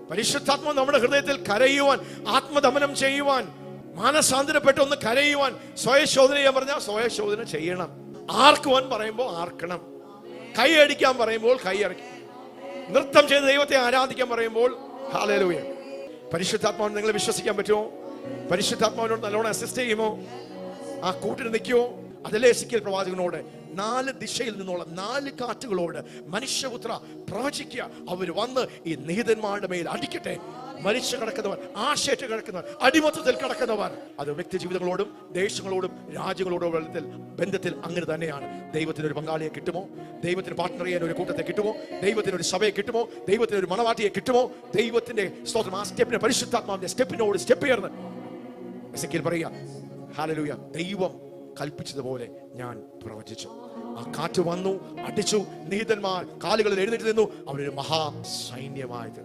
പരിശുദ്ധാത്മാവ് നമ്മുടെ ഹൃദയത്തിൽ കരയുവാൻ, ആത്മദമനം ചെയ്യുവാൻ, മാനസാന്തരപ്പെട്ട് ഒന്ന് കരയുവാൻ, സ്വയശോധന ചെയ്യാൻ പറഞ്ഞാൽ സ്വയശോധന ചെയ്യണം. ആർക്കുവാൻ പറയുമ്പോൾ ആർക്കണം, കൈയടിക്കാൻ പറയുമ്പോൾ കൈയടിക്കും, നൃത്തം ചെയ്ത് ദൈവത്തെ ആരാധിക്കാൻ പറയുമ്പോൾ ഹല്ലേലൂയ. പരിശുദ്ധാത്മാവിനെ നിങ്ങൾ വിശ്വസിക്കാൻ പറ്റുമോ? പരിശുദ്ധാത്മാവിനോട് നല്ലോണം അസിസ്റ്റ് ചെയ്യുമോ? ആ കൂട്ടിന് നിൽക്കുമോ? അതല്ലേ എസെക്കിയേൽ പ്രവാചകനോട് 4 ദിശയിൽ നിന്നുള്ള 4 കാറ്റുകളോട് മനുഷ്യപുത്ര പ്രവചിക്കുക, അവർ വന്ന് ഈ നീതന്മാരുടെ മേൽ അടിക്കട്ടെ. മരിച്ചു കിടക്കുന്നവർ, ആശയറ്റ് കിടക്കുന്നവർ, അടിമത്തത്തിൽ കിടക്കുന്നവർ, അത് വ്യക്തി ജീവിതങ്ങളോടും ദേശങ്ങളോടും രാജ്യങ്ങളോടും ബന്ധത്തിൽ അങ്ങനെ തന്നെയാണ്. ദൈവത്തിന് ഒരു പങ്കാളിയെ കിട്ടുമോ? ദൈവത്തിന് പാർട്ട്ണർ ചെയ്യാൻ ഒരു കൂട്ടത്തെ കിട്ടുമോ? ദൈവത്തിന് ഒരു സഭയെ കിട്ടുമോ? ദൈവത്തിന് ഒരു മണവാട്ടിയെ കിട്ടുമോ? ദൈവത്തിന്റെ സ്തോത്രം, ആ സ്റ്റെപ്പിന്, പരിശുദ്ധാത്മാവിന്റെ സ്റ്റെപ്പിനോട് സ്റ്റെപ്പ് ചേർന്ന് എസെക്കിയേൽ പറയുക, ഹല്ലേലൂയ, ദൈവം കൽപ്പിച്ചതുപോലെ ഞാൻ പ്രവചിച്ചു. ആ കാറ്റ് വന്നു, അടിച്ചു, നീതന്മാർ കാലുകളിൽ എഴുന്നേറ്റ് നിന്നു, അവരൊരു മഹാ സൈന്യമായത്.